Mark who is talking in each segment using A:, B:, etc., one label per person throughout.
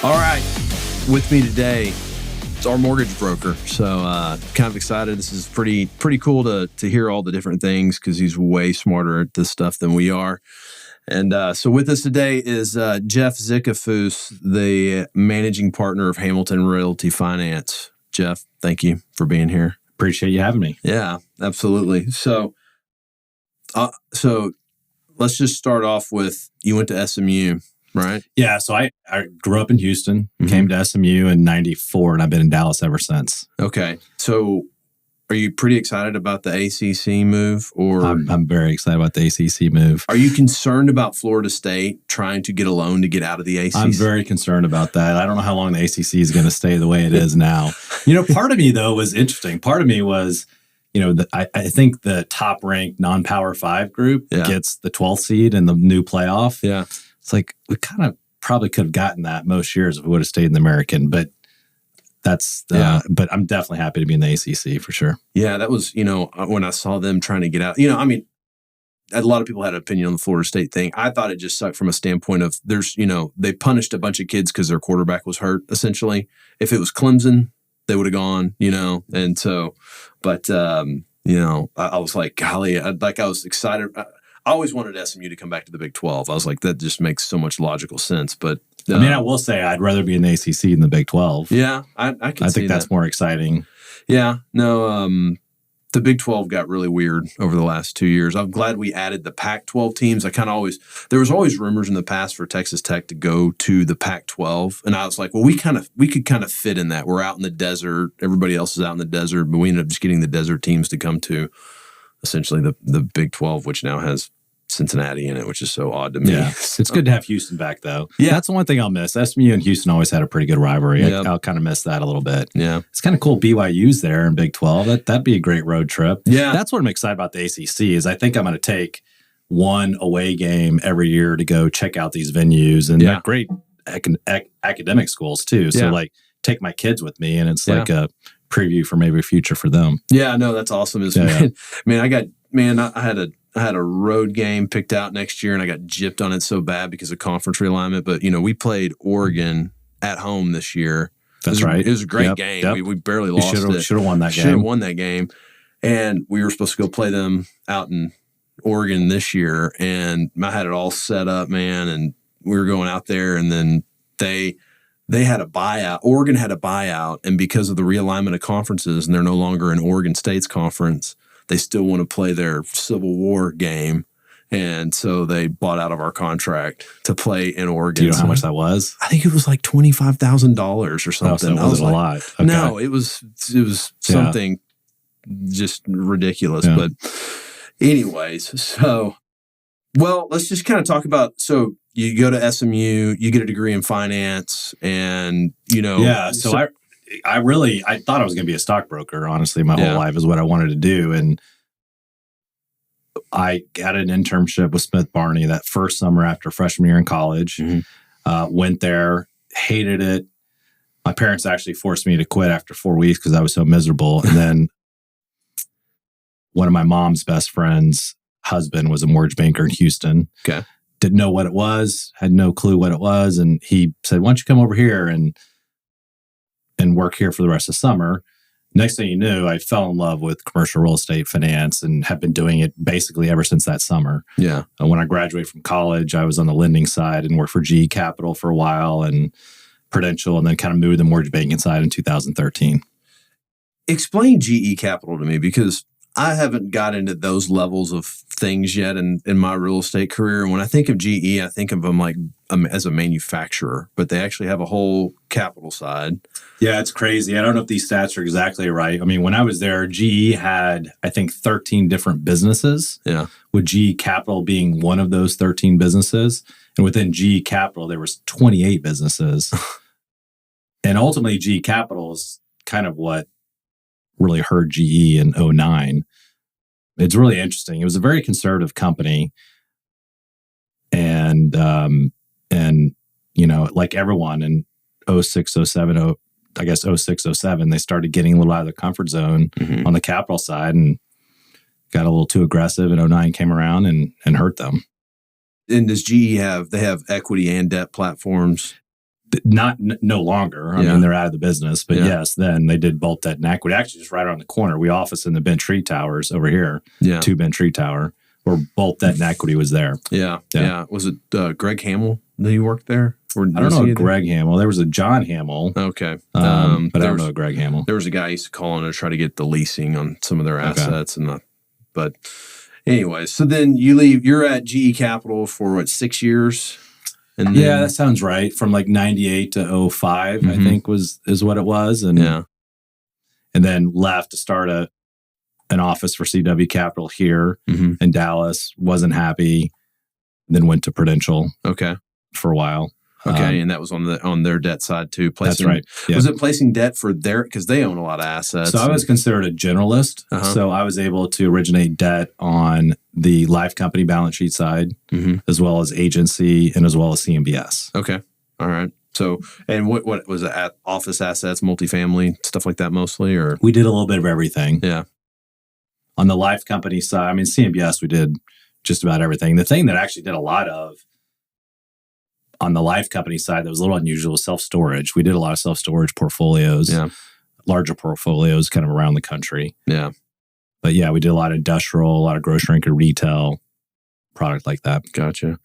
A: All right. With me today, it's our mortgage broker. So kind of excited. This is pretty cool to hear all the different things because he's way smarter at this stuff than we are. And so with us today is Jeff Zickefoose, the managing partner of Hamilton Realty Finance. Jeff, thank you for being here.
B: Appreciate you having me.
A: Yeah, absolutely. So let's just start off with, you went to SMU, right?
B: Yeah, so I grew up in Houston, came to SMU in 94, and I've been in Dallas ever since.
A: Okay. So are you pretty excited about the ACC move? Or
B: I'm very excited about the ACC move.
A: Are you concerned about Florida State trying to get a loan to get out of the ACC?
B: I'm very concerned about that. I don't know how long the ACC is going to stay the way it is now. Part of me, though, was interesting. Part of me was, I think the top-ranked non-Power 5 group gets the 12th seed in the new playoff.
A: Yeah.
B: It's like we kind of probably could have gotten that most years if we would have stayed in the American, but but I'm definitely happy to be in the ACC for sure.
A: Yeah, that was, when I saw them trying to get out, a lot of people had an opinion on the Florida State thing. I thought it just sucked from a standpoint of they punished a bunch of kids because their quarterback was hurt, essentially. If it was Clemson, they would have gone, and so, but, I was like, golly, I was excited. I always wanted SMU to come back to the Big 12. I was like, that just makes so much logical sense. But
B: I will say I'd rather be in the ACC than the Big 12.
A: Yeah, I think
B: that's more exciting.
A: Yeah, no, the Big 12 got really weird over the last 2 years. I'm glad we added the Pac-12 teams. There was always rumors in the past for Texas Tech to go to the Pac-12, and I was like, well, we could kind of fit in that. We're out in the desert. Everybody else is out in the desert, but we ended up just getting the desert teams to come to essentially the Big 12, which now has Cincinnati in it, which is so odd to me.
B: Yeah, it's good to have Houston back, though.
A: Yeah.
B: That's the one thing I'll miss. SMU and Houston always had a pretty good rivalry. Yep. I'll kind of miss that a little bit.
A: Yeah.
B: It's kind of cool BYU's there in Big 12. That'd be a great road trip.
A: Yeah.
B: That's what I'm excited about the ACC is I think I'm going to take one away game every year to go check out these venues. And they're great academic schools, too. So, take my kids with me, and it's like a preview for maybe a future for them.
A: Yeah, no, that's awesome. I had a road game picked out next year, and I got gypped on it so bad because of conference realignment. But, we played Oregon at home this year.
B: That's right.
A: It was a great game. Yep. We barely lost it.
B: Should have won that game.
A: Should have won that game. And we were supposed to go play them out in Oregon this year. And I had it all set up, man. And we were going out there, and then they had a buyout. Oregon had a buyout. And because of the realignment of conferences, and they're no longer in Oregon State's conference, they still want to play their Civil War game. And so they bought out of our contract to play in Oregon.
B: Do you know how much that was?
A: I think it was like $25,000 or something.
B: Oh, so it wasn't a lot. Okay.
A: No, it was something just ridiculous.
B: Yeah.
A: But anyways, so, let's just kind of talk about, so you go to SMU, you get a degree in finance, and,
B: Yeah, so I thought I was going to be a stockbroker, honestly. My whole life is what I wanted to do. And I got an internship with Smith Barney that first summer after freshman year in college. Mm-hmm. Went there, hated it. My parents actually forced me to quit after 4 weeks because I was so miserable. And then one of my mom's best friends' husband was a mortgage banker in Houston.
A: Okay.
B: Didn't know what it was, had no clue what it was. And he said, why don't you come over here and work here for the rest of the summer. Next thing you knew, I fell in love with commercial real estate finance and have been doing it basically ever since that summer.
A: Yeah.
B: And when I graduated from college, I was on the lending side and worked for GE Capital for a while and Prudential, and then kind of moved to the mortgage banking side in 2013.
A: Explain GE Capital to me, because I haven't got into those levels of things yet in my real estate career. And when I think of GE, I think of them like as a manufacturer, but they actually have a whole capital side.
B: Yeah, it's crazy. I don't know if these stats are exactly right. I mean, when I was there, GE had, I think, 13 different businesses.
A: Yeah.
B: With GE Capital being one of those 13 businesses. And within GE Capital, there was 28 businesses. And ultimately, GE Capital is kind of what really hurt GE in 2009. It's really interesting. It was a very conservative company. And like everyone in 06, 07, I guess 06, 07, they started getting a little out of their comfort zone on the capital side and got a little too aggressive, and 09 came around and hurt them.
A: And does GE have equity and debt platforms?
B: No longer. I mean, they're out of the business, but yes, then they did bolt debt and equity. Actually, just right around the corner. We office in the Bent Tree Towers over here. 2 Bent Tree Tower, where bolt debt and equity was there.
A: Yeah. Was it Greg Hamill that you worked there?
B: Or I don't know Greg Hamill. There was a John Hamill.
A: Okay.
B: But I don't know Greg Hamill.
A: There was a guy I used to call in to try to get the leasing on some of their assets. But anyway, so then you're at GE Capital for what, 6 years? And then,
B: that sounds right. From like 98 to 05, I think is what it was. And then left to start an office for CW Capital here in Dallas. Wasn't happy. Then went to Prudential. For a while.
A: And that was on their debt side too.
B: That's right.
A: Yeah. Was it placing debt for because they own a lot of assets?
B: So I was considered a generalist. So I was able to originate debt on the life company balance sheet side, as well as agency and as well as CMBS.
A: Okay. All right. So, and what was it? Office assets, multifamily, stuff like that mostly, or?
B: We did a little bit of everything.
A: Yeah.
B: On the life company side, I mean, CMBS, we did just about everything. The thing that I actually did a lot of on the life company side that was a little unusual was self-storage. We did a lot of self-storage portfolios, larger portfolios kind of around the country.
A: Yeah.
B: But yeah, we did a lot of industrial, a lot of grocery and retail product like that.
A: Gotcha.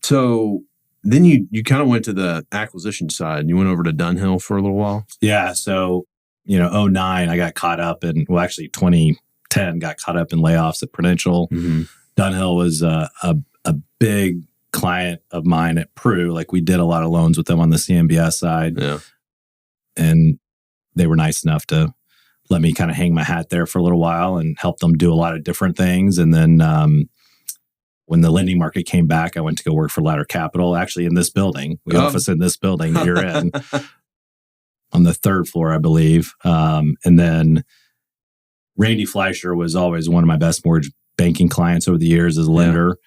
A: So then you kind of went to the acquisition side and you went over to Dunhill for a little while.
B: Yeah. So, 2009, I got caught up in, actually 2010 got caught up in layoffs at Prudential. Dunhill was a big client of mine at Pru. Like we did a lot of loans with them on the CMBS side.
A: Yeah.
B: And they were nice enough to let me kind of hang my hat there for a little while and help them do a lot of different things. And then when the lending market came back, I went to go work for Ladder Capital, actually in this building. We office in this building that you're in on the 3rd floor, I believe. And then Randy Fleischer was always one of my best mortgage banking clients over the years as a lender.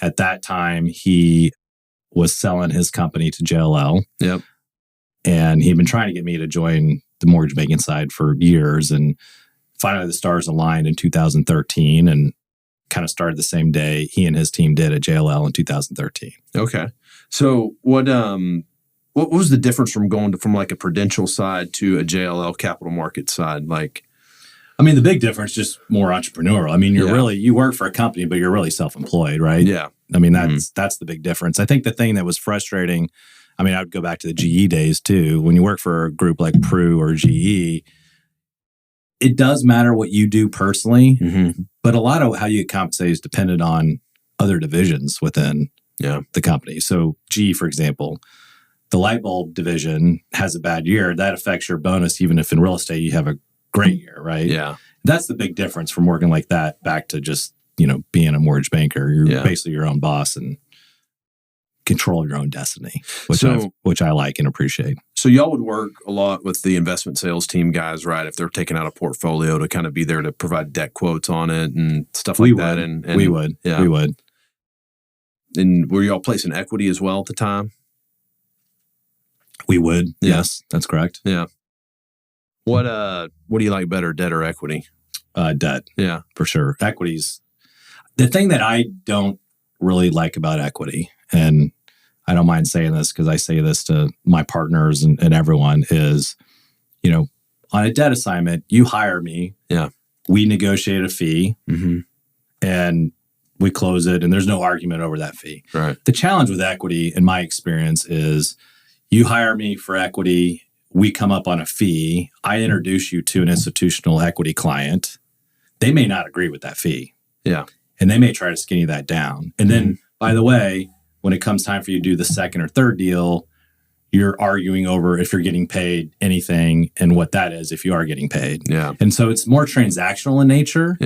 B: At that time, he was selling his company to JLL.
A: Yep.
B: And he'd been trying to get me to join the mortgage banking side for years. And finally, the stars aligned in 2013 and kind of started the same day he and his team did at JLL in 2013.
A: Okay. So what was the difference from going from like a Prudential side to a JLL capital market side? Like,
B: I mean, the big difference is just more entrepreneurial. I mean, you work for a company, but you're really self-employed, right?
A: Yeah.
B: I mean, that's the big difference. I think the thing that was frustrating, I mean, I would go back to the GE days too. When you work for a group like Pru or GE, it does matter what you do personally, but a lot of how you get compensated is dependent on other divisions within the company. So GE, for example, the light bulb division has a bad year. That affects your bonus, even if in real estate you have a great year, right?
A: Yeah.
B: That's the big difference from working like that back to just, being a mortgage banker. You're basically your own boss and control your own destiny, which I like and appreciate.
A: So y'all would work a lot with the investment sales team guys, right? If they're taking out a portfolio to kind of be there to provide debt quotes on it and stuff like that. And
B: we would.
A: Yeah.
B: We would.
A: And were y'all placing equity as well at the time?
B: We would.
A: Yeah.
B: Yes, that's correct.
A: Yeah. What do you like better, debt or equity?
B: Debt.
A: Yeah,
B: for sure. Equities. The thing that I don't really like about equity, and I don't mind saying this because I say this to my partners and everyone, is, on a debt assignment, you hire me.
A: Yeah.
B: We negotiate a fee and we close it, and there's no argument over that fee.
A: Right.
B: The challenge with equity, in my experience, is you hire me for equity. We come up on a fee. I introduce you to an institutional equity client. They may not agree with that fee.
A: Yeah.
B: And they may try to skinny that down. And then, by the way, when it comes time for you to do the second or third deal, you're arguing over if you're getting paid anything and what that is if you are getting paid.
A: Yeah.
B: And so it's more transactional in nature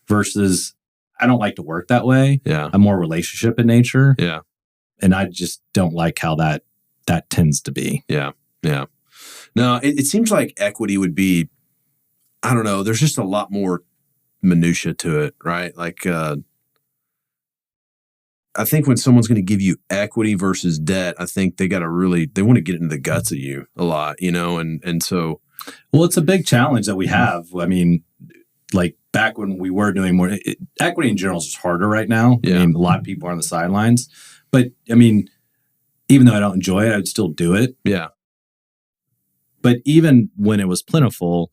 B: versus I don't like to work that way.
A: Yeah.
B: I'm more relationship in nature.
A: Yeah.
B: And I just don't like how that tends to be.
A: Yeah. Yeah. No, it seems like equity would be, I don't know, there's just a lot more minutia to it, right? Like, I think when someone's going to give you equity versus debt, I think they want to get into the guts of you a lot, and so.
B: Well, it's a big challenge that we have. I mean, like back when we were doing more, equity in general is just harder right now.
A: Yeah.
B: I mean, a lot of people are on the sidelines, but I mean, even though I don't enjoy it, I'd still do it.
A: Yeah.
B: But even when it was plentiful,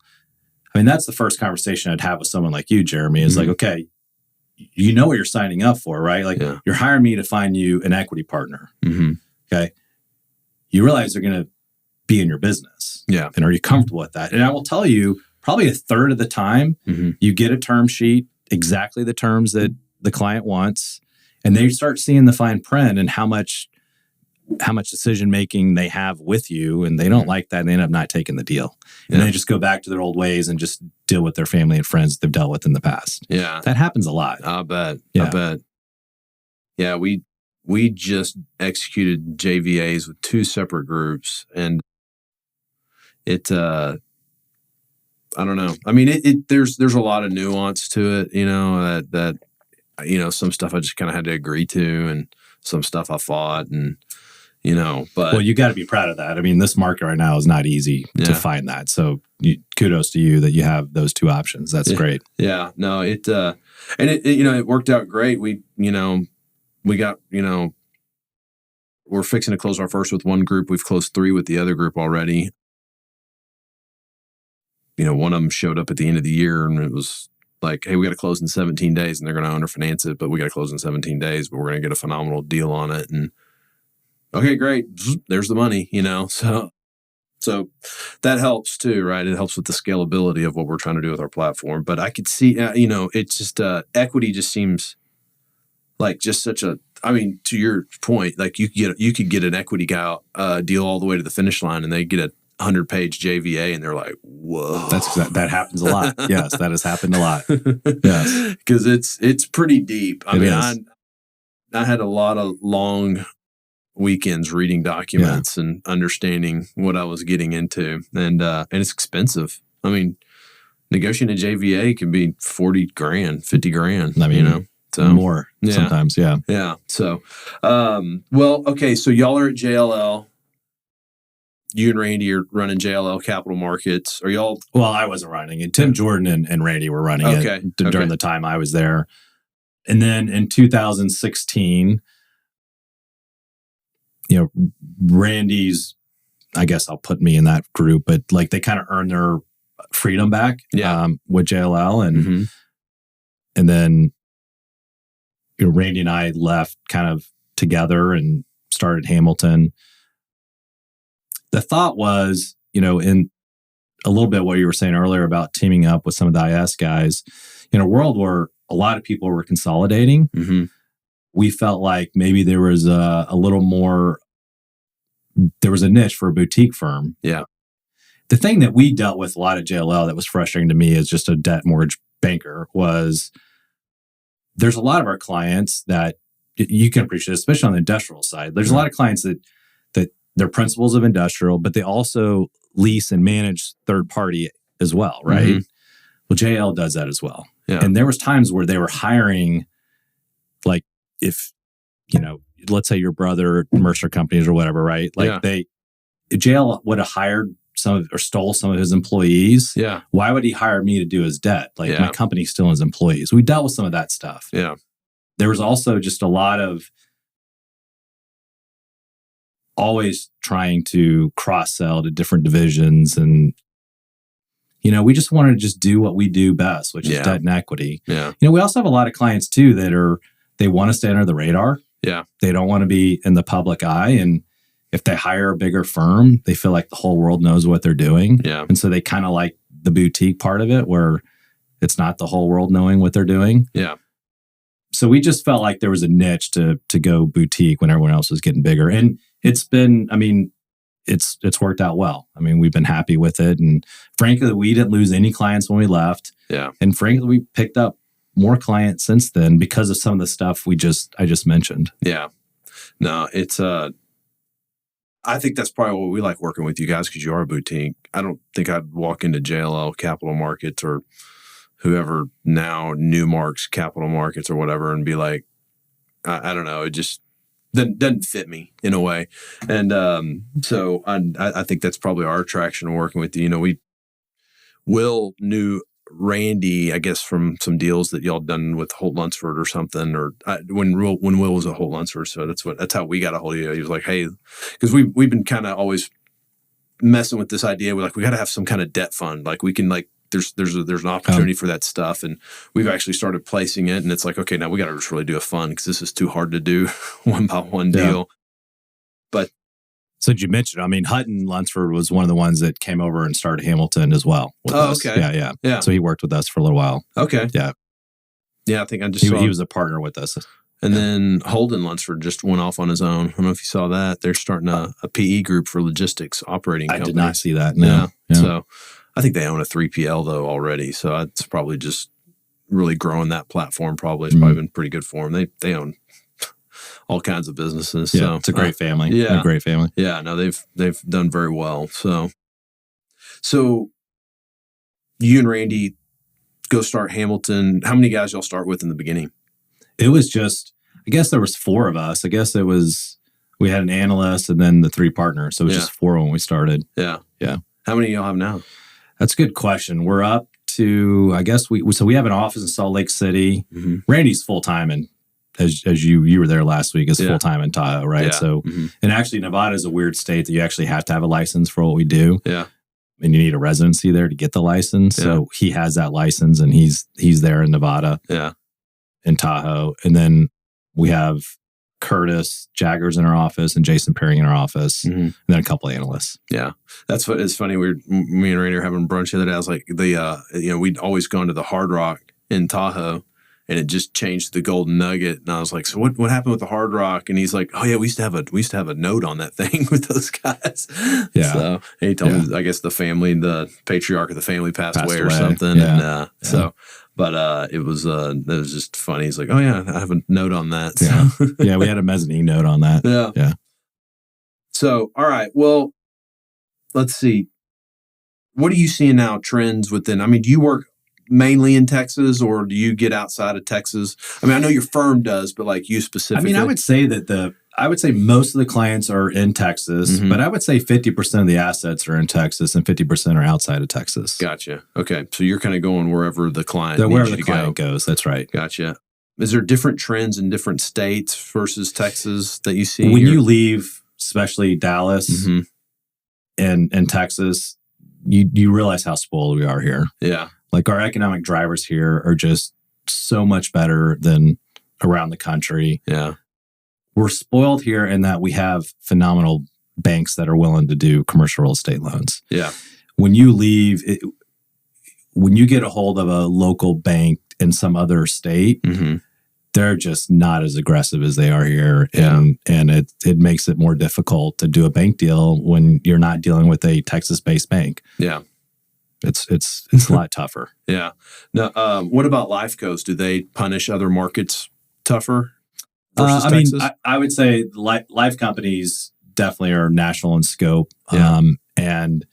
B: I mean, that's the first conversation I'd have with someone like you, Jeremy, is like, okay, you know what you're signing up for, right? Like you're hiring me to find you an equity partner. Okay. You realize they're going to be in your business.
A: Yeah.
B: And are you comfortable with that? And I will tell you, probably a third of the time, you get a term sheet, exactly the terms that the client wants, and they start seeing the fine print and how much decision making they have with you, and they don't like that, and they end up not taking the deal. And they just go back to their old ways and just deal with their family and friends they've dealt with in the past.
A: Yeah.
B: That happens a lot.
A: I bet.
B: Yeah.
A: I bet. Yeah, we just executed JVAs with 2 separate groups, and it I don't know. I mean, there's a lot of nuance to it, that some stuff I just kind of had to agree to, and some stuff I fought, and but
B: well, you got to be proud of that. I mean, this market right now is not easy to find that. So kudos to you that you have those 2 options. That's great.
A: Yeah, no, it worked out great. We got, we're fixing to close our first with one group. We've closed 3 with the other group already. One of them showed up at the end of the year, and it was like, hey, we got to close in 17 days, and they're going to underfinance it, but we got to close in 17 days, but we're going to get a phenomenal deal on it. And okay, great. There's the money, So that helps too, right? It helps with the scalability of what we're trying to do with our platform. But I could see, it's just equity just seems like just such a, I mean, to your point, like you could get an equity deal all the way to the finish line, and they get a 100-page JVA, and they're like, whoa.
B: That happens a lot. Yes, that has happened a lot. Yes,
A: because it's pretty deep. I had a lot of long weekends reading documents and understanding what I was getting into, and it's expensive. I mean, negotiating a JVA can be $40,000, $50,000.
B: I mean, so more sometimes. Yeah.
A: Yeah. So, well, okay. So y'all are at JLL. You and Randy are running JLL Capital Markets. Are y'all?
B: Well, I wasn't running it. Tim Jordan and Randy were running it during the time I was there. And then in 2016, Randy's, I guess I'll put me in that group, but like they kind of earned their freedom back with JLL. And then Randy and I left kind of together and started Hamilton. The thought was, in a little bit what you were saying earlier about teaming up with some of the IS guys, in a world where a lot of people were consolidating, we felt like maybe there was a little more, there was a niche for a boutique firm.
A: Yeah.
B: The thing that we dealt with a lot at JLL that was frustrating to me as just a debt mortgage banker was there's a lot of our clients that you can appreciate, especially on the industrial side. There's a lot of clients that they're principals of industrial, but they also lease and manage third party as well, right? Well, JL does that as well.
A: Yeah.
B: And there was times where they were hiring, like if, let's say your brother, Mercer Companies or whatever, right? Like JL would have hired stole some of his employees.
A: Yeah.
B: Why would he hire me to do his debt? Like my company's still his employees. We dealt with some of that stuff.
A: Yeah.
B: There was also just a lot of always trying to cross-sell to different divisions. And, we just wanted to just do what we do best, which is debt and equity.
A: Yeah.
B: We also have a lot of clients too that they want to stay under the radar.
A: Yeah.
B: They don't want to be in the public eye. And if they hire a bigger firm, they feel like the whole world knows what they're doing.
A: Yeah.
B: And so they kind of like the boutique part of it where it's not the whole world knowing what they're doing.
A: Yeah.
B: So we just felt like there was a niche to go boutique when everyone else was getting bigger. And it's been, it's worked out well. We've been happy with it. And frankly, we didn't lose any clients when we left.
A: Yeah.
B: And frankly, we picked up more clients since then because of some of the stuff I just mentioned.
A: Yeah. No, it's I think that's probably what we like working with you guys, because you are a boutique. I don't think I'd walk into JLL Capital Markets or whoever now Newmark's Capital Markets or whatever and be like, I don't know, it just doesn't fit me in a way. And so I think that's probably our attraction of working with you. Will knew Randy, I guess from some deals that y'all done with Holt Lunsford or something, or when Will was at Holt Lunsford. So that's how we got a hold of you. He was like, hey, because we've been kind of always messing with this idea. We're like, we got to have some kind of debt fund. Like we can there's an opportunity for that stuff, and we've actually started placing it. And it's like, okay, now we got to just really do a fund because this is too hard to do one by one deal. But
B: so did you mention? I mean, Hutton Lunsford was one of the ones that came over and started Hamilton as well with us.
A: Okay. Yeah.
B: So he worked with us for a little while.
A: Okay.
B: Yeah.
A: I think I just
B: he was a partner with us.
A: And then Holden Lunsford just went off on his own. I don't know if you saw that. They're starting a PE group for logistics operating companies.
B: I did not see that. No.
A: Yeah. So I think they own a 3PL though already. So it's probably just really growing that platform. Probably it's probably been pretty good for them. They own all kinds of businesses.
B: Yeah,
A: so
B: it's a great family.
A: Yeah,
B: a great family.
A: Yeah, no, they've done very well. So you and Randy go start Hamilton. How many guys y'all start with in the beginning?
B: It was just, I guess there was 4 of us. I guess we had an analyst and then the 3 partners. So it was just 4 when we started.
A: Yeah.
B: Yeah.
A: How many y'all have now?
B: That's a good question. We're up to, I guess we have an office in Salt Lake City.
A: Mm-hmm.
B: Randy's full-time, and as you were there last week, is full-time in Tahoe, right?
A: Yeah.
B: So, and actually Nevada is a weird state that you actually have to have a license for what we do.
A: Yeah.
B: And you need a residency there to get the license.
A: Yeah.
B: So he has that license and he's there in Nevada.
A: Yeah.
B: In Tahoe. And then we have Curtis Jaggers in our office and Jason Perring in our office, and then a couple of analysts.
A: Yeah. That's what it's funny. Me and Randy were having brunch the other day. I was like, we'd always gone to the Hard Rock in Tahoe, and it just changed the Golden Nugget. And I was like, so what happened with the Hard Rock? And he's like, oh yeah, we used to have a note on that thing with those guys.
B: Yeah.
A: So and he told me, I guess the patriarch of the family passed away or something.
B: Yeah.
A: And but it was just funny. He's like, oh yeah, I have a note on that. So.
B: Yeah. We had a mezzanine note on that.
A: Yeah.
B: Yeah.
A: So, all right. Well, let's see. What are you seeing now? Trends within? I mean, do you work mainly in Texas, or do you get outside of Texas? I mean, I know your firm does, but like you specifically.
B: I mean, I would say most of the clients are in Texas, but I would say 50% of the assets are in Texas and 50% are outside of Texas.
A: Gotcha. Okay, so you're kind of going wherever the client
B: goes. That's right.
A: Gotcha. Is there different trends in different states versus Texas that you see
B: when you leave, especially Dallas and Texas? You realize how spoiled we are here.
A: Yeah.
B: Like our economic drivers here are just so much better than around the country.
A: Yeah.
B: We're spoiled here in that we have phenomenal banks that are willing to do commercial real estate loans.
A: Yeah.
B: When you leave, when you get a hold of a local bank in some other state, they're just not as aggressive as they are here. And it makes it more difficult to do a bank deal when you're not dealing with a Texas-based bank.
A: Yeah.
B: It's a lot tougher.
A: Yeah. Now, what about life codes? Do they punish other markets tougher versus Texas?
B: I would say life companies definitely are national in scope.
A: Yeah.
B: And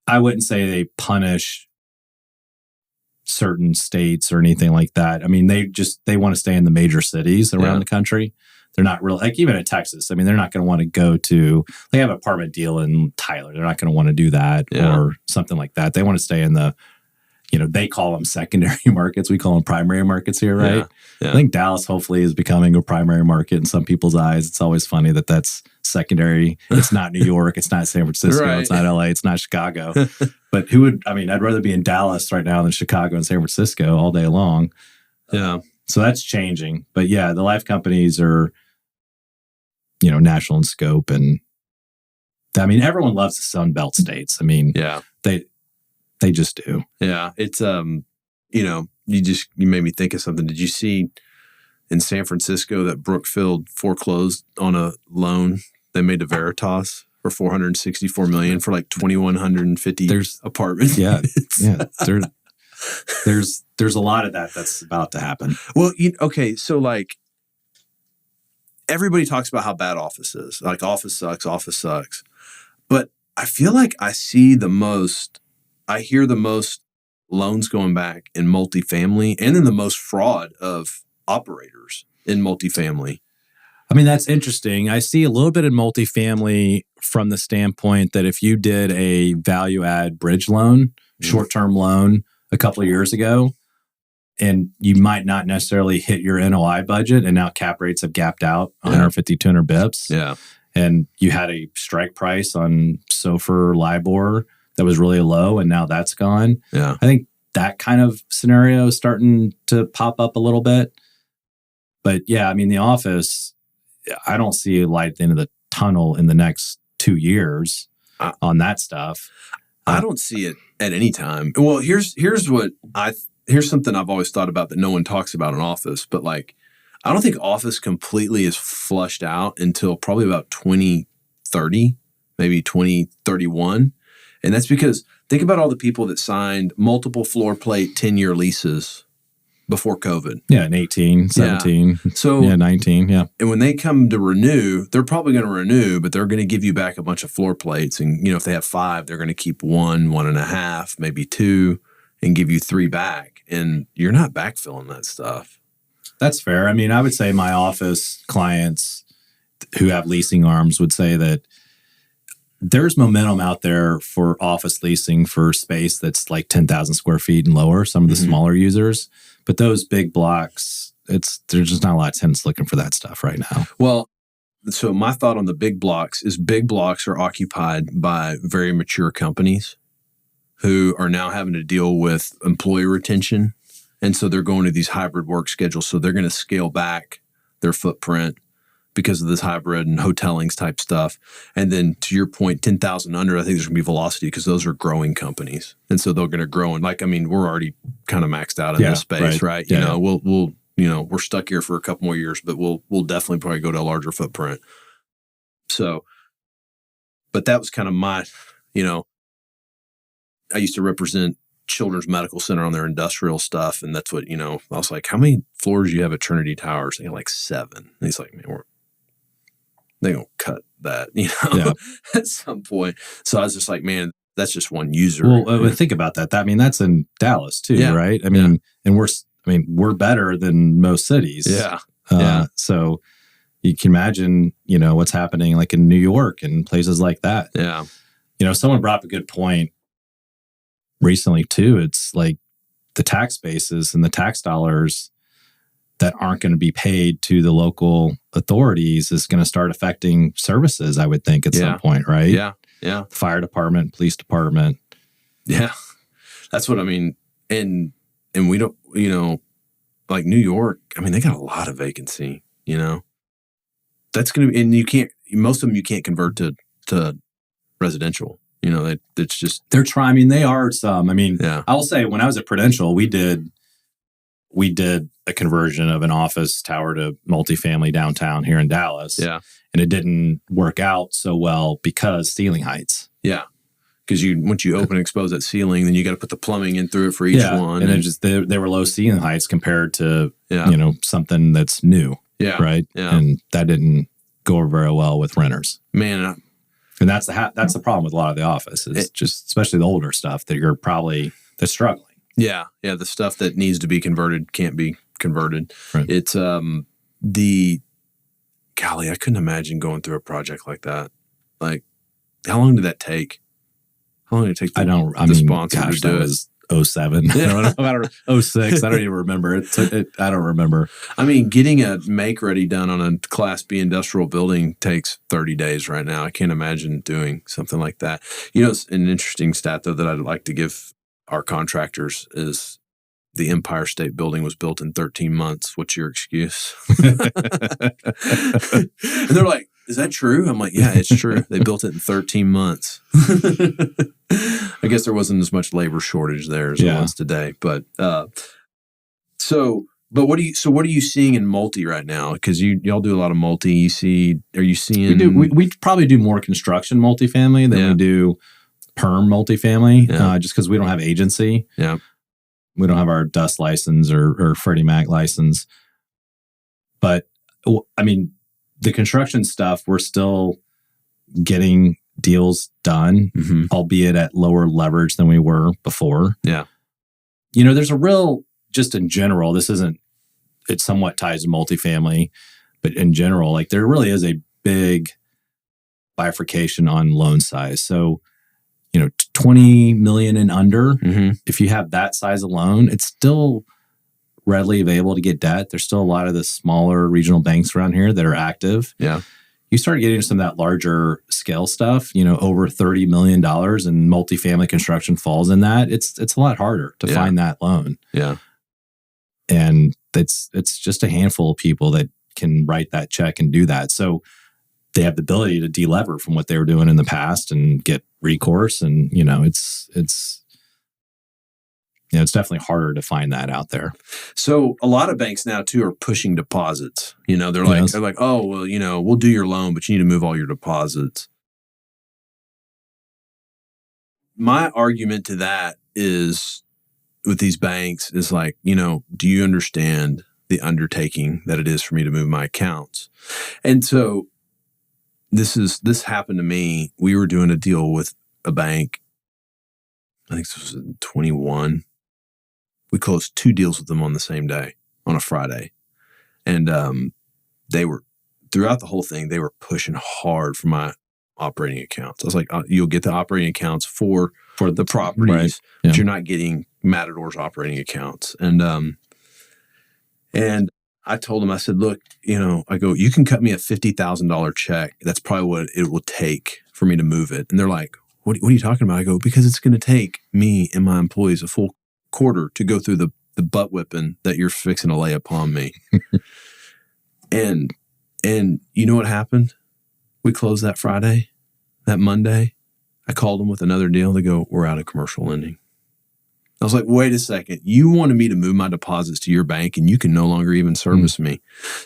B: I wouldn't say they punish certain states or anything like that. I mean, they want to stay in the major cities around the country. They're not really, like even in Texas, I mean, they're not going to want to go to, they have an apartment deal in Tyler. They're not going to want to do that or something like that. They want to stay in the, they call them secondary markets. We call them primary markets here, right?
A: Yeah. Yeah.
B: I think Dallas hopefully is becoming a primary market in some people's eyes. It's always funny that that's secondary. It's not New York. It's not San Francisco.
A: Right.
B: It's not LA. It's not Chicago. But I'd rather be in Dallas right now than Chicago and San Francisco all day long.
A: Yeah.
B: So that's changing. But yeah, the life companies are, national in scope. And I mean, everyone loves the Sun Belt states. I mean, they just do.
A: Yeah. It's, you made me think of something. Did you see in San Francisco that Brookfield foreclosed on a loan they made to Veritas for $464 million for like 2,150 apartments?
B: Yeah. There's a lot of that's about to happen.
A: Well, okay. So like everybody talks about how bad office is. Like office sucks. But I feel like I hear the most loans going back in multifamily and then the most fraud of operators in multifamily.
B: I mean, that's interesting. I see a little bit in multifamily from the standpoint that if you did a value add bridge loan, short-term loan a couple of years ago, and you might not necessarily hit your NOI budget, and now cap rates have gapped out 150, 200 bips.
A: Yeah.
B: And you had a strike price on SOFR LIBOR that was really low, and now that's gone.
A: Yeah.
B: I think that kind of scenario is starting to pop up a little bit. But yeah, I mean, the office, I don't see a light at the end of the tunnel in the next 2 years on that stuff.
A: I don't see it at any time. Well, here's something I've always thought about that no one talks about in office, but like, I don't think office completely is flushed out until probably about 2030, maybe 2031. And that's because think about all the people that signed multiple floor plate 10-year leases before COVID.
B: Yeah, in 18, 17,
A: so
B: 19, yeah.
A: And when they come to renew, they're probably going to renew, but they're going to give you back a bunch of floor plates. And, if they have 5, they're going to keep 1, 1.5, maybe 2, and give you 3 back. And you're not backfilling that stuff.
B: That's fair. I mean, I would say my office clients who have leasing arms would say that there's momentum out there for office leasing for space that's like 10,000 square feet and lower, some of the smaller users. But those big blocks, there's just not a lot of tenants looking for that stuff right now.
A: Well, so my thought on the big blocks is big blocks are occupied by very mature companies who are now having to deal with employee retention. And so they're going to these hybrid work schedules. So they're going to scale back their footprint because of this hybrid and hotellings type stuff. And then to your point, 10,000 under, I think there's going to be velocity because those are growing companies. And so they're going to grow. And we're already kind of maxed out in this space, right?
B: Yeah.
A: We'll we're stuck here for a couple more years, but we'll definitely probably go to a larger footprint. So, but that was kind of my, I used to represent Children's Medical Center on their industrial stuff. And that's what, I was like, how many floors do you have at Trinity Towers? They had like 7. And he's like, man, they're going to cut that, at some point. So I was just like, man, that's just one user.
B: Well, think about that. I mean, that's in Dallas too, right? I mean, and we're better than most cities.
A: Yeah.
B: So you can imagine, what's happening like in New York and places like that.
A: Yeah.
B: Someone brought up a good point recently too. It's like the tax bases and the tax dollars that aren't going to be paid to the local authorities is going to start affecting services, I would think, at some point, right?
A: Yeah. Yeah.
B: Fire department, police department.
A: Yeah. That's what I mean. And we don't, like New York, I mean, they got a lot of vacancy, That's going to be, and most of them you can't convert to residential. It's just.
B: They're trying, I mean, they are some. I mean,
A: yeah.
B: I will say when I was at Prudential, we did a conversion of an office tower to multifamily downtown here in Dallas.
A: Yeah.
B: And it didn't work out so well because ceiling heights.
A: Yeah. Because once you open and expose that ceiling, then you got to put the plumbing in through it for each one.
B: And then they were low ceiling heights compared to, something that's new.
A: Yeah.
B: Right.
A: Yeah.
B: And that didn't go over very well with renters.
A: Man.
B: And that's the problem with a lot of the office is just, especially the older stuff that's struggling.
A: Yeah. Yeah. The stuff that needs to be converted can't be converted.
B: Right.
A: It's golly, I couldn't imagine going through a project like that. Like, how long did that take? How long did it take the sponsor to do it?
B: 07.
A: Yeah.
B: I don't know, 06. I don't even remember. I don't remember.
A: I mean, getting a make-ready done on a Class B industrial building takes 30 days right now. I can't imagine doing something like that. It's an interesting stat, though, that I'd like to give our contractors is the Empire State Building was built in 13 months. What's your excuse? And they're like, is that true? I'm like, yeah, it's true. They built it in 13 months. I guess there wasn't as much labor shortage there as there was today. But what are you seeing in multi right now? Because y'all do a lot of multi. Are you seeing?
B: We probably do more construction multifamily than we do perm multifamily, just because we don't have agency.
A: Yeah.
B: We don't have our DUS license or Freddie Mac license. But I mean, the construction stuff, we're still getting deals done, albeit at lower leverage than we were before.
A: Yeah.
B: There's a real, just in general, it somewhat ties to multifamily, but in general, like there really is a big bifurcation on loan size. So $20 million and under.
A: Mm-hmm.
B: If you have that size of loan, it's still readily available to get debt. There's still a lot of the smaller regional banks around here that are active.
A: Yeah.
B: You start getting into some of that larger scale stuff, over $30 million, and multifamily construction falls in that. It's a lot harder to find that loan.
A: Yeah.
B: And it's just a handful of people that can write that check and do that. So they have the ability to delever from what they were doing in the past and get recourse. And, it's definitely harder to find that out there.
A: So a lot of banks now too are pushing deposits. They're like, oh, well, we'll do your loan, but you need to move all your deposits. My argument to that is with these banks is like, do you understand the undertaking that it is for me to move my accounts? And so this happened to me. We were doing a deal with a bank. I think this was in 21. We closed 2 deals with them on the same day, on a Friday. And they were, throughout the whole thing, they were pushing hard for my operating accounts. I was like, you'll get the operating accounts for the properties,
B: right.
A: but you're not getting Matador's operating accounts. And I told them, I said, look, I go, you can cut me a $50,000 check. That's probably what it will take for me to move it. And they're like, what are you talking about? I go, because it's going to take me and my employees a full quarter to go through the butt whipping that you're fixing to lay upon me. and you know what happened? We closed that Friday. That Monday, I called them with another deal. They go, we're out of commercial lending. I was like, wait a second. You wanted me to move my deposits to your bank and you can no longer even service me.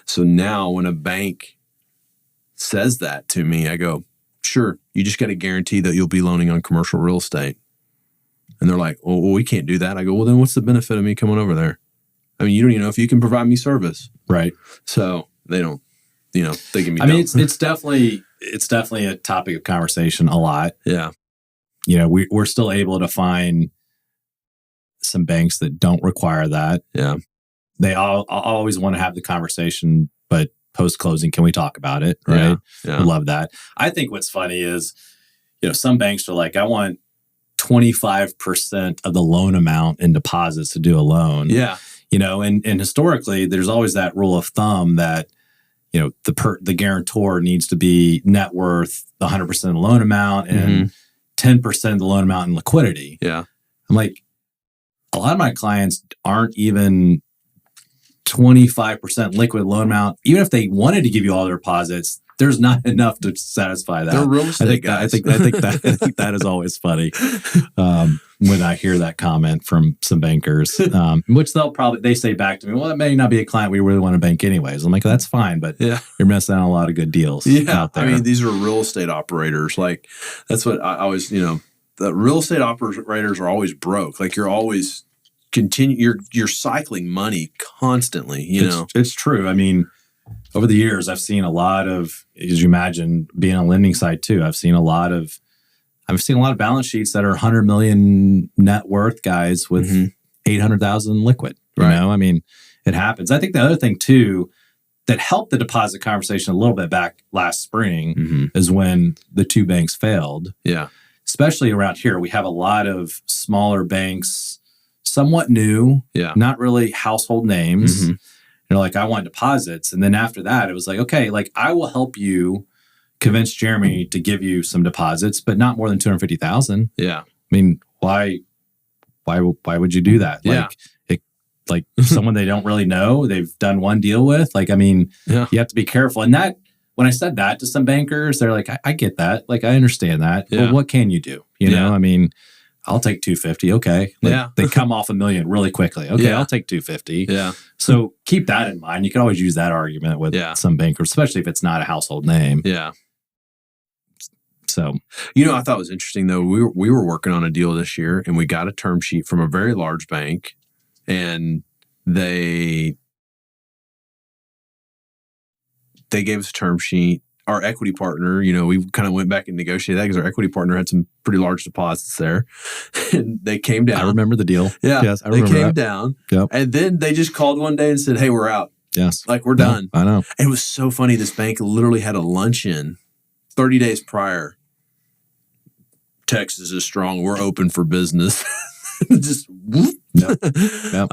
A: So now when a bank says that to me, I go, sure, you just got to guarantee that you'll be loaning on commercial real estate. And they're like, well, we can't do that. I go, well, then what's the benefit of me coming over there? I mean, you don't even know if you can provide me service.
B: Right.
A: So they don't, they give me
B: it's definitely a topic of conversation a lot.
A: Yeah.
B: We're still able to find some banks that don't require that.
A: Yeah.
B: They always want to have the conversation, but post-closing, can we talk about it? Right.
A: Yeah.
B: I love that. I think what's funny is, some banks are like, I want 25% of the loan amount in deposits to do a loan.
A: Yeah.
B: And historically, there's always that rule of thumb that, the guarantor needs to be net worth 100% of the loan amount and 10% of the loan amount in liquidity.
A: Yeah.
B: I'm like, a lot of my clients aren't even 25% liquid loan amount. Even if they wanted to give you all their deposits, there's not enough to satisfy that.
A: They're real estate guys.
B: I think that is always funny when I hear that comment from some bankers, which they say back to me, well, that may not be a client we really want to bank anyways. I'm like, that's fine, but you're missing out on a lot of good deals out there.
A: I mean, these are real estate operators. Like that's what I always, the real estate operators are always broke. Like you're always you're cycling money constantly,
B: It's true. I mean, over the years, I've seen a lot of, as you imagine, being on the lending side too. I've seen a lot of balance sheets that are 100 million net worth guys with 800,000 liquid. You know, I mean, it happens. I think the other thing too that helped the deposit conversation a little bit back last spring is when the 2 banks failed.
A: Yeah,
B: especially around here, we have a lot of smaller banks, somewhat new, not really household names. Like, I want deposits. And then after that, it was like, okay, like I will help you convince Jeremy to give you some deposits, but not more than 250,000.
A: Yeah.
B: I mean, why would you do that?
A: Yeah.
B: Like someone they don't really know, they've done one deal with. Like, I mean, you have to be careful. And that, when I said that to some bankers, they're like, I get that. Like, I understand that.
A: Yeah.
B: But what can you do? You know, I mean, I'll take 250. Okay. They come off $1 million really quickly. Okay. I'll take 250.
A: Yeah.
B: So keep that in mind. You can always use that argument with some bankers, especially if it's not a household name.
A: Yeah.
B: So,
A: I thought it was interesting though. We were working on a deal this year and we got a term sheet from a very large bank, and they gave us a term sheet. Our equity partner, we kind of went back and negotiated that because our equity partner had some pretty large deposits there. And they came down.
B: I remember the deal.
A: Yeah.
B: Yes, I remember
A: they came
B: that.
A: down.
B: Yep.
A: And then they just called one day and said, hey, we're out.
B: Yes.
A: Like, we're done.
B: I know.
A: And it was so funny. This bank literally had a luncheon 30 days prior Texas is strong. We're open for business. Just whoop.
B: Yep. Yep.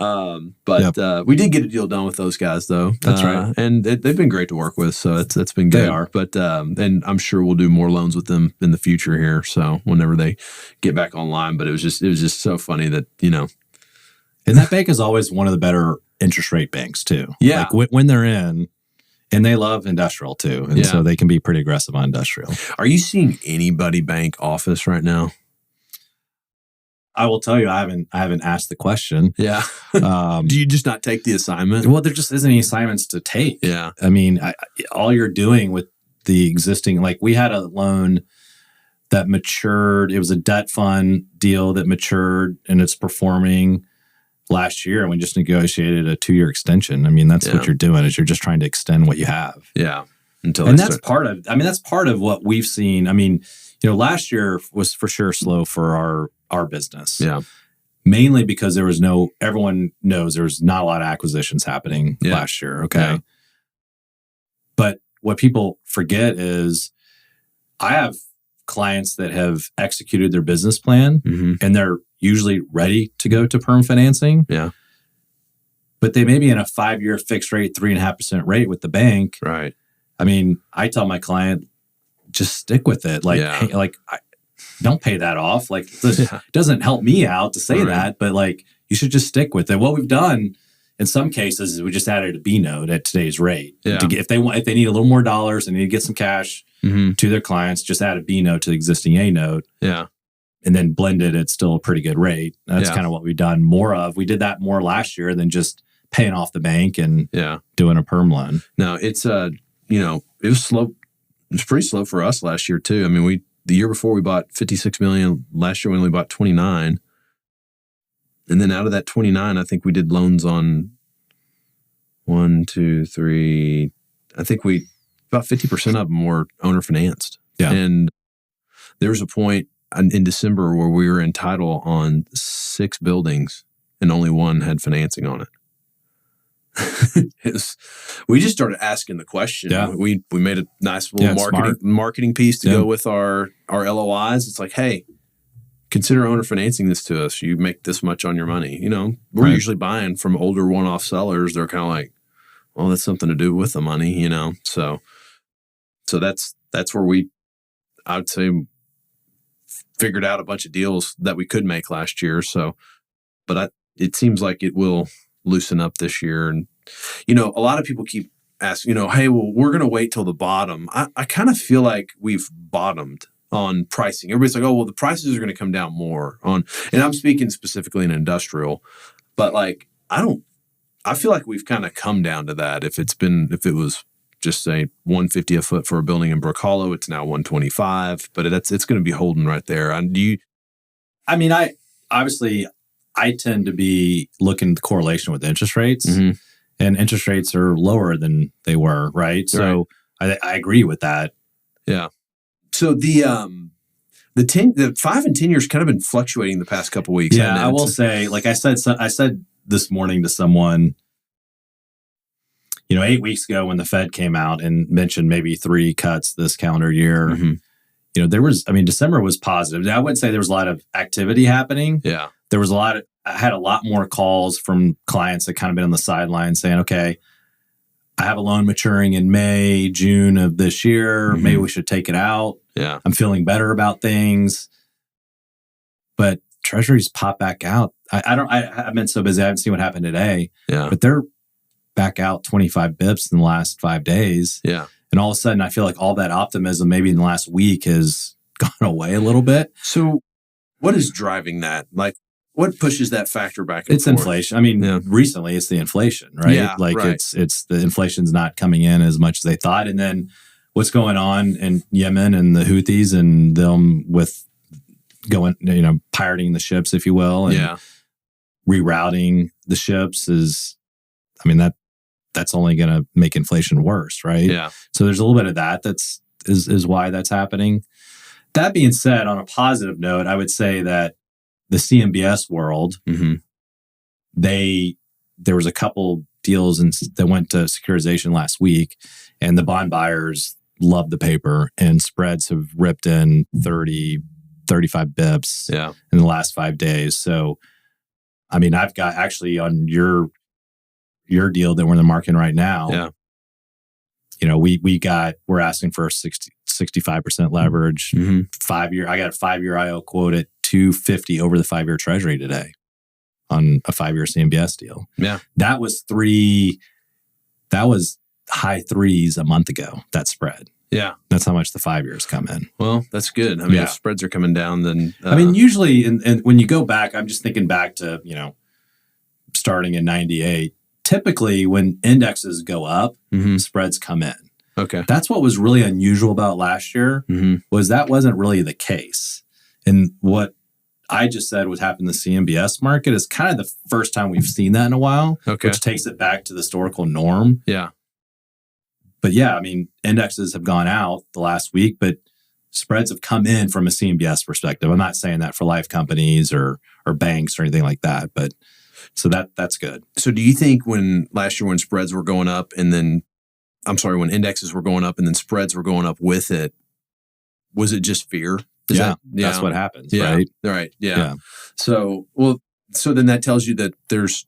A: But we did get a deal done with those guys, though.
B: That's right.
A: And they've been great to work with, so it's been good.
B: They are.
A: But and I'm sure we'll do more loans with them in the future here. So whenever they get back online, but it was just so funny that
B: and that bank is always one of the better interest rate banks too.
A: Yeah,
B: like when they're in. And they love industrial too. And so they can be pretty aggressive on industrial.
A: Are you seeing anybody bank office right now?
B: I will tell you, I haven't asked the question.
A: Yeah. Do you just not take the assignment?
B: Well, there just isn't any assignments to take.
A: Yeah.
B: I mean, all you're doing with the existing, like we had a loan that matured. It was a debt fund deal that matured and it's performing last year, and we just negotiated a 2-year extension. I mean, that's what you're doing is you're just trying to extend what you have.
A: Yeah.
B: That's part of what we've seen. I mean, last year was for sure slow for our business.
A: Yeah.
B: Mainly because everyone knows there was not a lot of acquisitions happening last year. Okay. Yeah. But what people forget is I have clients that have executed their business plan and they're usually ready to go to perm financing.
A: Yeah.
B: But they may be in a 5-year fixed rate, 3.5% rate with the bank.
A: Right.
B: I mean, I tell my client, just stick with it. Don't pay that off. Like, this doesn't help me out to say that, but like, you should just stick with it. What we've done in some cases is we just added a B note at today's rate.
A: Yeah.
B: If they need a little more dollars and need to get some cash to their clients, just add a B note to the existing A note.
A: Yeah.
B: And then blended, it's still a pretty good rate. That's kind of what we've done more of. We did that more last year than just paying off the bank and doing a perm loan.
A: No, it's it was slow. It was pretty slow for us last year too. I mean, the year before we bought $56 million. Last year we only bought 29. And then out of that 29, I think we did loans on 1, 2, 3. I think about 50% of them were owner financed. Yeah. And there was a point in December where we were in title on 6 buildings and only one had financing on it. We just started asking the question. Yeah. We made a nice little marketing piece to go with our LOIs. It's like, hey, consider owner financing this to us. You make this much on your money. We're usually buying from older one-off sellers. They're kind of like, well, that's something to do with the money, So that's where I would say, figured out a bunch of deals that we could make last year. So, but it seems like it will loosen up this year. And, a lot of people keep asking, hey, well, we're going to wait till the bottom. I kind of feel like we've bottomed on pricing. Everybody's like, oh, well, the prices are going to come down more and I'm speaking specifically in industrial, but like, I feel like we've kind of come down to that. If it was just say $150 a foot for a building in Brook Hollow, it's now $125, but it's going to be holding right there.
B: I tend to be looking at the correlation with interest rates, and interest rates are lower than they were, right? So I agree with that.
A: Yeah. So the 5 and 10 years kind of been fluctuating the past couple of weeks.
B: Yeah, I will say, like I said this morning to someone, 8 weeks ago when the Fed came out and mentioned maybe 3 cuts this calendar year, December was positive. I wouldn't say there was a lot of activity happening.
A: Yeah.
B: There was I had a lot more calls from clients that kind of been on the sidelines saying, okay, I have a loan maturing in May, June of this year. Maybe we should take it out.
A: Yeah.
B: I'm feeling better about things. But treasuries pop back out. I've been so busy. I haven't seen what happened today.
A: Yeah.
B: But they're back out 25 bips in the last 5 days.
A: Yeah.
B: And all of a sudden, I feel like all that optimism maybe in the last week has gone away a little bit.
A: So what is driving that? Like, what pushes that factor back and
B: It's
A: forth?
B: inflation. I mean, recently it's the inflation, right?
A: Yeah,
B: it's the inflation's not coming in as much as they thought. And then what's going on in Yemen and the Houthis and them with going, pirating the ships, if you will, and rerouting the ships that's only going to make inflation worse, right?
A: Yeah.
B: So there's a little bit of that. Is why that's happening. That being said, on a positive note, I would say that the CMBS world, there was a couple deals that went to securitization last week, and the bond buyers loved the paper, and spreads have ripped in 30, 35 bips
A: Yeah.
B: in the last 5 days. So, I mean, I've got actually on your deal that we're in the market right now.
A: Yeah.
B: You know, we're asking for 65% leverage, 5 year. I got a 5 year IO quote at 250 over the 5 year treasury today on a 5 year CMBS deal.
A: Yeah.
B: That was high threes a month ago, that spread.
A: Yeah.
B: That's how much the 5 years come in.
A: Well, that's good. I mean, if spreads are coming down, then...
B: I mean, usually, and when you go back, I'm just thinking back to, you know, starting in 98, typically when indexes go up, spreads come in.
A: Okay.
B: That's what was really unusual about last year, was that wasn't really the case. And what I just said was happening in the CMBS market is kind of the first time we've seen that in a while, which takes it back to the historical norm.
A: Yeah.
B: But yeah, I mean, indexes have gone out the last week, but spreads have come in from a CMBS perspective. I'm not saying that for life companies or banks or anything like that, but so that's good.
A: So do you think last year when spreads were going up and then, when indexes were going up and then spreads were going up with it, was it just fear?
B: That's what happens, right?
A: Right. Yeah. So then that tells you that there's,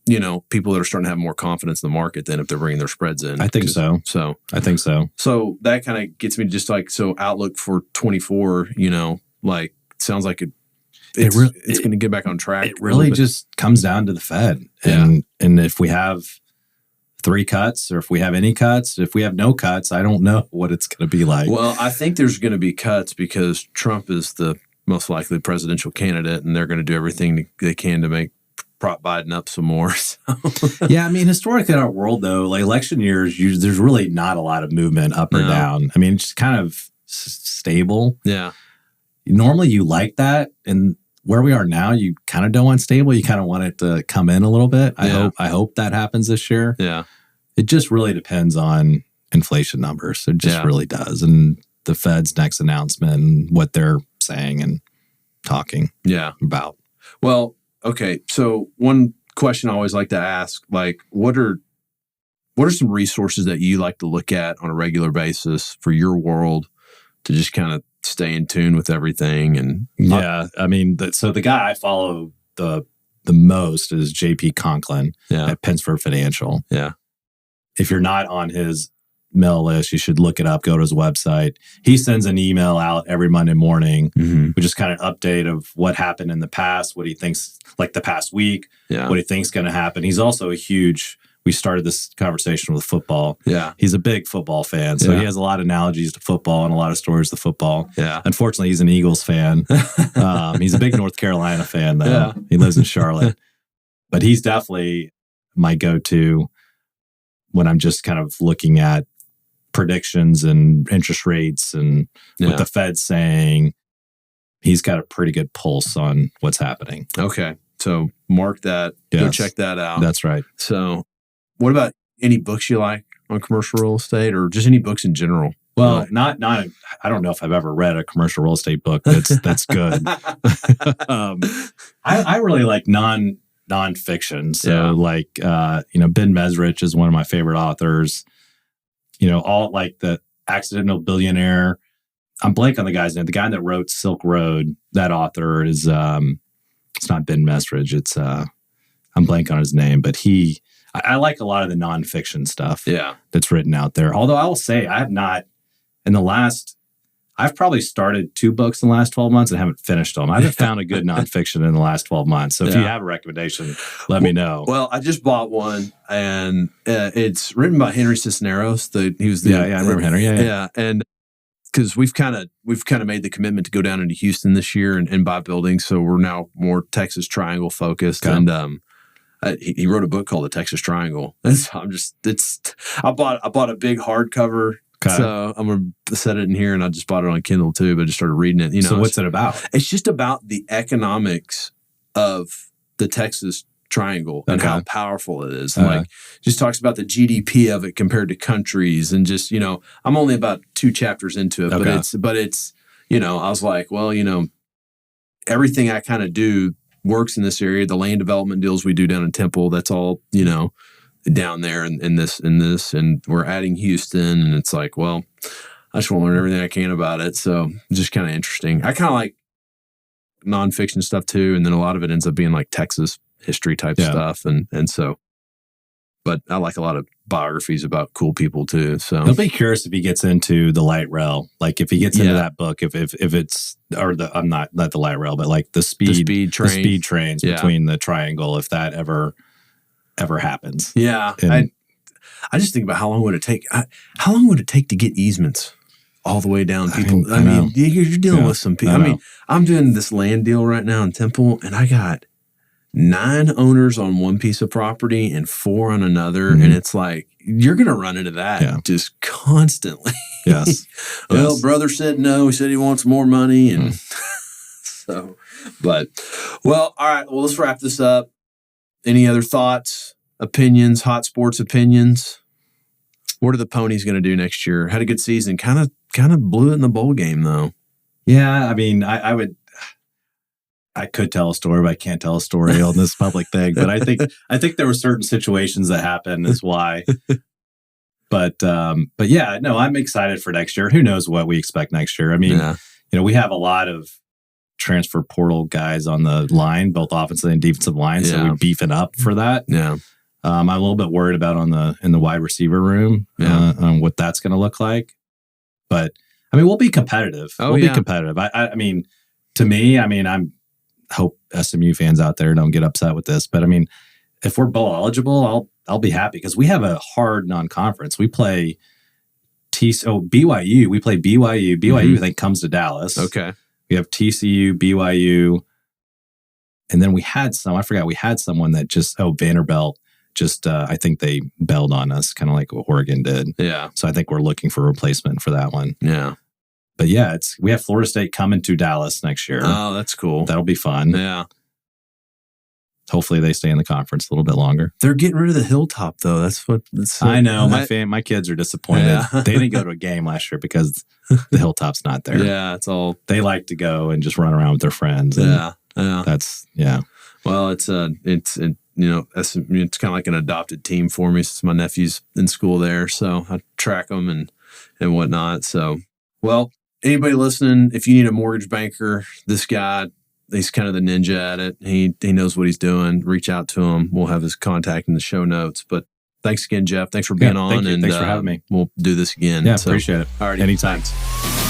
A: you know, people that are starting to have more confidence in the market than if they're bringing their spreads in.
B: I think so. I think so.
A: So that kind of gets me to just outlook for 24, you know, like sounds like it's going to get back on track.
B: It really just comes down to the Fed. And if we have 3 cuts or if we have any cuts, if we have no cuts, I don't know what it's going to be like.
A: Well, I think there's going to be cuts because Trump is the most likely presidential candidate and they're going to do everything they can to make prop Biden up some more. So.
B: Yeah, I mean, historically in our world, though, like election years, there's really not a lot of movement up or down. I mean, it's just kind of stable.
A: Yeah.
B: Normally, you like that, and where we are now, you kind of don't want stable. You kind of want it to come in a little bit. I hope that happens this year.
A: Yeah.
B: It just really depends on inflation numbers. It just really does, and the Fed's next announcement and what they're saying and talking about.
A: Well. Okay, so one question I always like to ask, like, what are some resources that you like to look at on a regular basis for your world to just kind of stay in tune with everything? And
B: I mean, so the guy I follow the most is JP Conklin at Pensford Financial.
A: Yeah,
B: if you're not on his mail list, you should look it up, go to his website. He sends an email out every Monday morning, which is kind of an update of what happened in the past, what he thinks, like the past week, what he thinks going to happen. He's also we started this conversation with football.
A: Yeah.
B: He's a big football fan. So he has a lot of analogies to football and a lot of stories to football.
A: Yeah.
B: Unfortunately, he's an Eagles fan. He's a big North Carolina fan, though. Yeah. He lives in Charlotte. But he's definitely my go-to when I'm just kind of looking at predictions and interest rates and what the Fed's saying. He's got a pretty good pulse on what's happening.
A: Okay. So mark that. Go check that out.
B: That's right.
A: So what about any books you like on commercial real estate or just any books in general?
B: Well, not. I don't know if I've ever read a commercial real estate book that's good. I really like nonfiction. So Ben Mesrich is one of my favorite authors. You know, all like the Accidental Billionaire. I'm blank on the guy's name. The guy that wrote Silk Road, that author is, it's not Ben Mesrich. It's, I'm blank on his name, but I like a lot of the nonfiction stuff that's written out there. Although I will say I have not, I've probably started 2 books in the last 12 months and haven't finished them. I haven't found a good nonfiction in the last 12 months. So if you have a recommendation, let me know.
A: Well, I just bought one, and it's written by Henry Cisneros. I
B: remember Henry.
A: Yeah, and because we've kind of made the commitment to go down into Houston this year and buy buildings, so we're now more Texas Triangle focused. Okay. And he wrote a book called The Texas Triangle. And so I bought a big hardcover. Okay. So I'm going to set it in here, and I just bought it on Kindle too, but I just started reading it. You know,
B: so what's it about?
A: It's just about the economics of the Texas Triangle and how powerful it is. And like, just talks about the GDP of it compared to countries, and just, you know, I'm only about 2 chapters into it, but it's, you know, I was like, well, you know, everything I kind of do works in this area. The land development deals we do down in Temple, that's all, you know, down there in this, and we're adding Houston, and it's like, well, I just want to learn everything I can about it. So it's just kind of interesting. I kind of like nonfiction stuff too. And then a lot of it ends up being like Texas history type stuff. And so, but I like a lot of biographies about cool people too. So
B: I'll be curious if he gets into the light rail. Like if he gets into that book, if it's, or I'm not the light rail, but like the speed trains between the triangle, if that ever happens.
A: Yeah.
B: And
A: I just think about how long would it take? How long would it take to get easements all the way down? People, I mean, you're dealing with some people. I mean, I'm doing this land deal right now in Temple, and I got 9 owners on one piece of property and 4 on another, and it's like you're going to run into that just constantly.
B: Yes.
A: Well, brother said no. He said he wants more money, and so. But well, all right. Well, let's wrap this up. Any other thoughts, opinions, hot sports opinions? What are the Ponies going to do next year? Had a good season. Kind of blew it in the bowl game, though.
B: Yeah, I mean, I could tell a story, but I can't tell a story on this public thing. But I think there were certain situations that happened. Is why. But yeah, no, I'm excited for next year. Who knows what we expect next year? I mean, we have a lot of transfer portal guys on the line, both offensive and defensive line. So we're beefing up for that.
A: Yeah.
B: I'm a little bit worried about in the wide receiver room on what that's going to look like. But I mean, we'll be competitive. We'll be competitive. I mean, to me, I hope SMU fans out there don't get upset with this, but I mean, if we're bowl eligible, I'll be happy because we have a hard non-conference. We play BYU. We play BYU. BYU I think comes to Dallas.
A: Okay.
B: We have TCU, BYU, and then we had someone that just Vanderbilt. Just, I think they bailed on us, kind of like what Oregon did.
A: Yeah.
B: So I think we're looking for a replacement for that one.
A: Yeah.
B: But yeah, we have Florida State coming to Dallas next year.
A: Oh, that's cool.
B: That'll be fun.
A: Yeah.
B: Hopefully they stay in the conference a little bit longer.
A: They're getting rid of the Hilltop, though.
B: I know. My kids are disappointed. Yeah. They didn't go to a game last year because the Hilltop's not there.
A: Yeah, it's all.
B: They like to go and just run around with their friends.
A: Yeah.
B: That's
A: Well, it's kind of like an adopted team for me since my nephew's in school there. So I track them and whatnot. So, well, anybody listening, if you need a mortgage banker, this guy, he's kind of the ninja at it. He knows what he's doing. Reach out to him. We'll have his contact in the show notes. But thanks again, Jeff. Thanks for being on.
B: Thanks for having me.
A: We'll do this again.
B: Yeah, appreciate it.
A: All right.
B: Anytime.
A: Thanks.